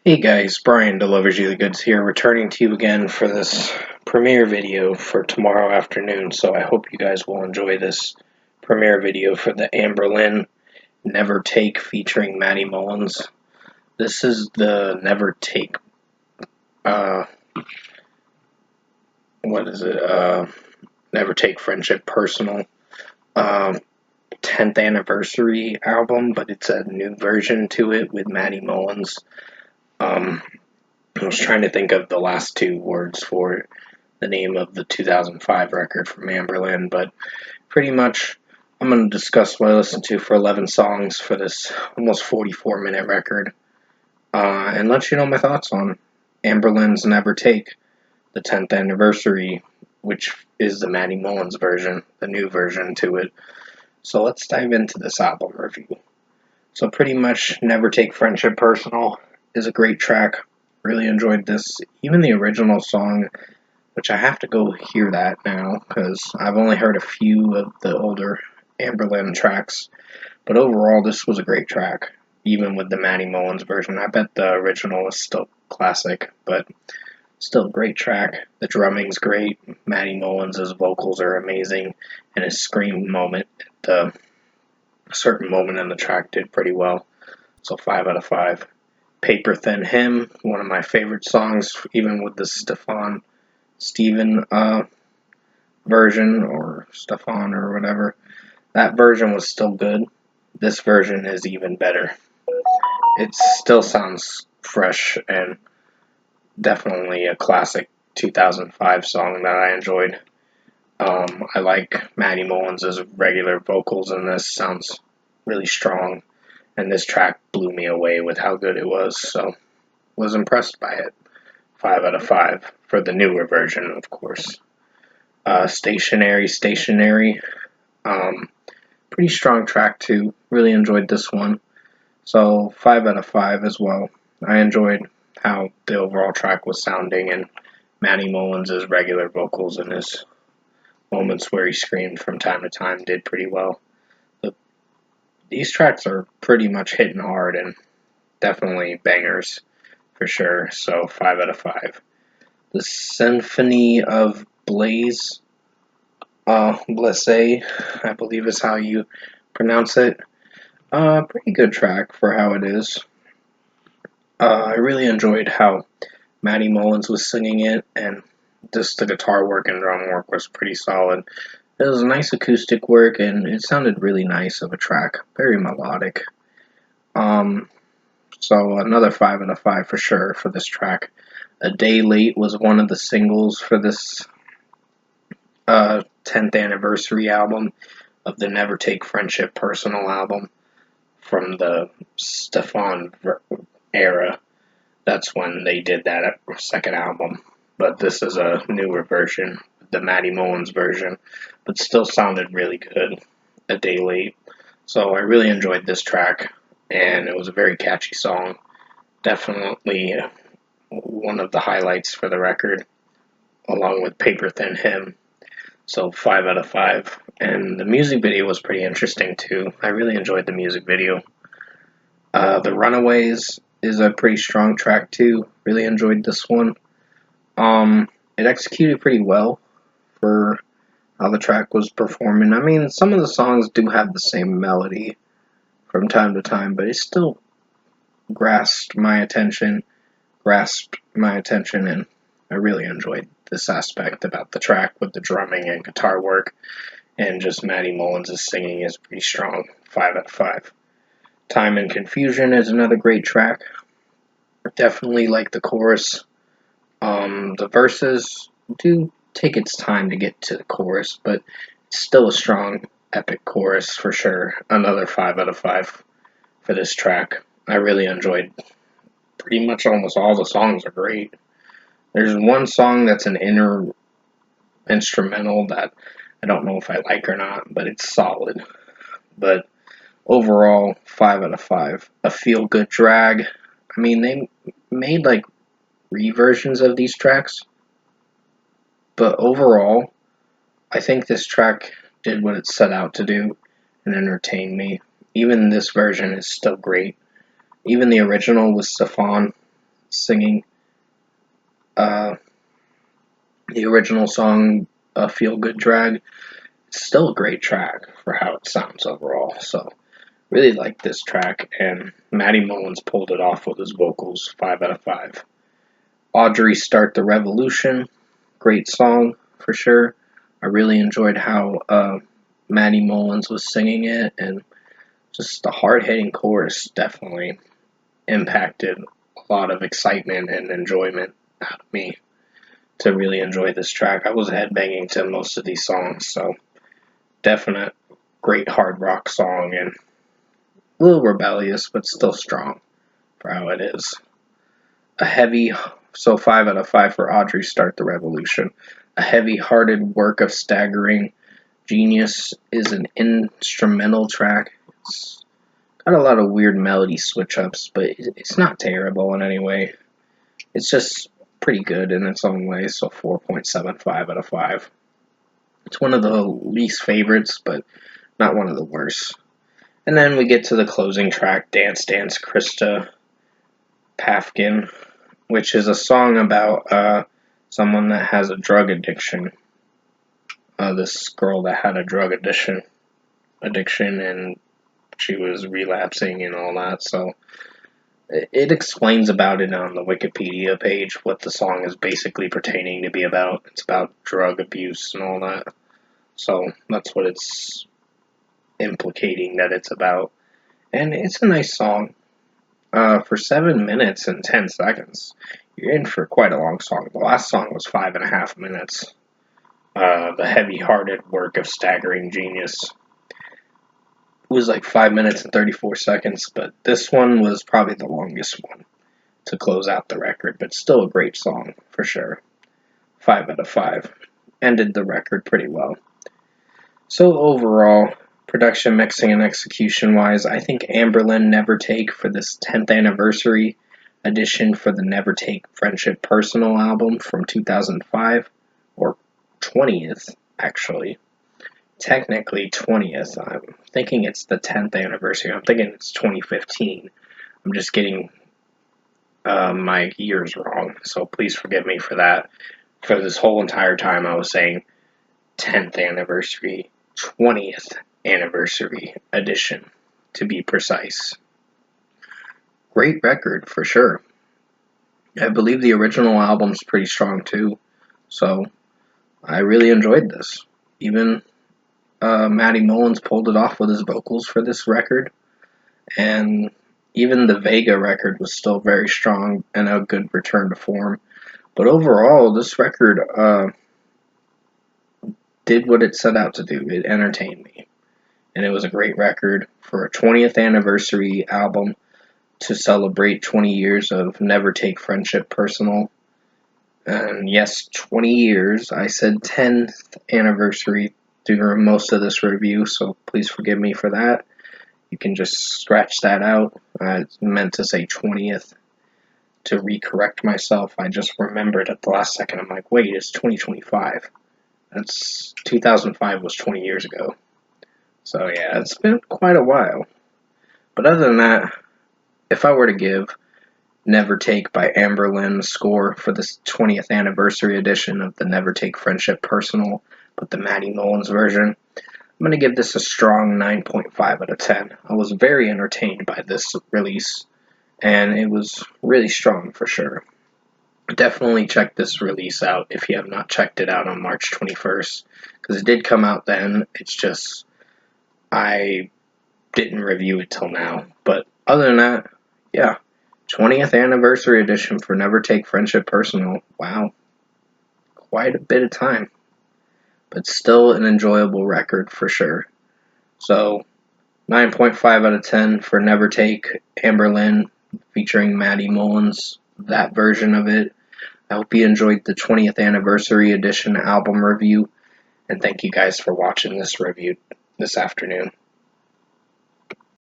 Hey guys, Brian Delivers You the Goods here, returning to you again for this premiere video for tomorrow afternoon. So I hope you guys will enjoy this premiere video for the Anberlin Nevertake featuring Matty Mullins. This is the Nevertake, uh, Nevertake Friendship Personal, uh, 10th anniversary album, but it's a new version to it with Matty Mullins. I was trying to think of the last two words for the name of the 2005 record from Anberlin, but pretty much I'm going to discuss what I listened to for 11 songs for this almost 44-minute record, and let you know my thoughts on Anberlin's Nevertake, the 10th anniversary, which is the Matty Mullins version, the new version to it. So let's dive into this album review. So pretty much Nevertake Friendship Personal is a great track. Really enjoyed this. Even the original song, which I have to go hear that now because I've only heard a few of the older Anberlin tracks. But overall, this was a great track, even with the Matty Mullins version. I bet the original is still classic, but still a great track. The drumming's great. Matty Mullins' vocals are amazing, and his scream moment at a certain moment in the track did pretty well. So 5 out of 5. Paper Thin Hymn, one of my favorite songs, even with the Steven version, or Stefan or whatever. That version was still good. This version is even better. It still sounds fresh and definitely a classic 2005 song that I enjoyed. I like Matty Mullins' regular vocals in this. Sounds really strong, and this track blew me away with how good it was. So was impressed by it. 5 out of 5 for the newer version, of course. Stationary. Pretty strong track too. Really enjoyed this one. So 5 out of 5 as well. I enjoyed how the overall track was sounding, and Matty Mullins' regular vocals and his moments where he screamed from time to time did pretty well. But these tracks are pretty much hitting hard and definitely bangers for sure. So 5 out of 5. The Symphony of Blaze, Blesse, I believe is how you pronounce it. Pretty good track for how it is. I really enjoyed how Matty Mullins was singing it, and just the guitar work and drum work was pretty solid. It was nice acoustic work, and it sounded really nice of a track, very melodic. So another 5 out of 5 for sure for this track. A Day Late was one of the singles for this 10th anniversary album of the Nevertake Friendship Personal album from the Stefan era. That's when they did that second album. But this is a newer version, the Matty Mullins version, but still sounded really good. A Day Late. So I really enjoyed this track, and it was a very catchy song. Definitely one of the highlights for the record, along with Paper Thin Hymn. So 5 out of 5. And the music video was pretty interesting too. I really enjoyed the music video. The Runaways is a pretty strong track too. Really enjoyed this one. It executed pretty well for how the track was performing. I mean, some of the songs do have the same melody from time to time, but it still grasped my attention, and I really enjoyed this aspect about the track with the drumming and guitar work, and just Matty Mullins' singing is pretty strong. 5 out of 5. Time and Confusion is another great track. Definitely like the chorus. The verses do take its time to get to the chorus, but it's still a strong, epic chorus for sure. Another 5 out of 5 for this track. I really enjoyed pretty much almost all the songs are great. There's one song that's an inner instrumental that I don't know if I like or not, but it's solid. But overall, 5 out of 5. A feel good drag. I mean, they made like reversions of these tracks, but overall, I think this track did what it set out to do and entertain me. Even this version is still great. Even the original with Stefan singing the original song, Feel Good Drag. It's still a great track for how it sounds overall. So, really like this track, and Matty Mullins pulled it off with his vocals, 5 out of 5. Audrey Start the Revolution, great song for sure. I really enjoyed how Matty Mullins was singing it, and just the hard-hitting chorus definitely impacted a lot of excitement and enjoyment out of me to really enjoy this track. I was headbanging to most of these songs, so definite great hard rock song, and a little rebellious, but still strong for how it is. A heavy, so 5 out of 5 for Audrey Start the Revolution. A heavy-hearted work of staggering genius is an instrumental track. It's got a lot of weird melody switch-ups, but it's not terrible in any way. It's just pretty good in its own way, so 4.75 out of 5. It's one of the least favorites, but not one of the worst. And then we get to the closing track, Dance Dance Krista Pafkin, which is a song about someone that has a drug addiction. This girl that had a drug addiction, and she was relapsing and all that. So it explains about it on the Wikipedia page what the song is basically pertaining to be about. It's about drug abuse and all that. So that's what it's implicating that it's about. And it's a nice song. For 7 minutes and 10 seconds, you're in for quite a long song. The last song was 5.5 minutes. The heavy-hearted work of staggering genius was like 5 minutes and 34 seconds, but this one was probably the longest one to close out the record, but still a great song for sure. 5 out of 5. Ended the record pretty well. So overall, production, mixing, and execution-wise, I think Anberlin Nevertake for this 10th anniversary edition for the Nevertake Friendship Personal album from 2005, or 20th, actually. Technically 20th. I'm thinking it's the 10th anniversary. I'm thinking it's 2015. I'm just getting my years wrong, so please forgive me for that. For this whole entire time, I was saying 10th anniversary, 20th anniversary edition, to be precise. Great record, for sure. I believe the original album's pretty strong, too, so I really enjoyed this. Even Matty Mullins pulled it off with his vocals for this record, and even the Vega record was still very strong and a good return to form. But overall, this record did what it set out to do. It entertained me, and it was a great record for a 20th anniversary album to celebrate 20 years of Nevertake Friendship Personal. And yes, 20 years. I said 10th anniversary through most of this review, so please forgive me for that. You can just scratch that out. I meant to say 20th to recorrect myself. I just remembered at the last second. I'm like, wait, it's 2025. That's 2005 was 20 years ago. So yeah, it's been quite a while. But other than that, if I were to give Nevertake by Anberlin a score for this 20th anniversary edition of the Nevertake Friendship Personal, but the Matty Mullins version, I'm going to give this a strong 9.5 out of 10. I was very entertained by this release, and it was really strong for sure. Definitely check this release out if you have not checked it out on March 21st, because it did come out then. It's just I didn't review it till now. But other than that, yeah, 20th anniversary edition for Nevertake Friendship Personal. Wow, quite a bit of time, but still an enjoyable record for sure. So 9.5 out of 10 for Nevertake Anberlin featuring Matty Mullins, that version of it. I hope you enjoyed the 20th anniversary edition album review, and thank you guys for watching this review this afternoon.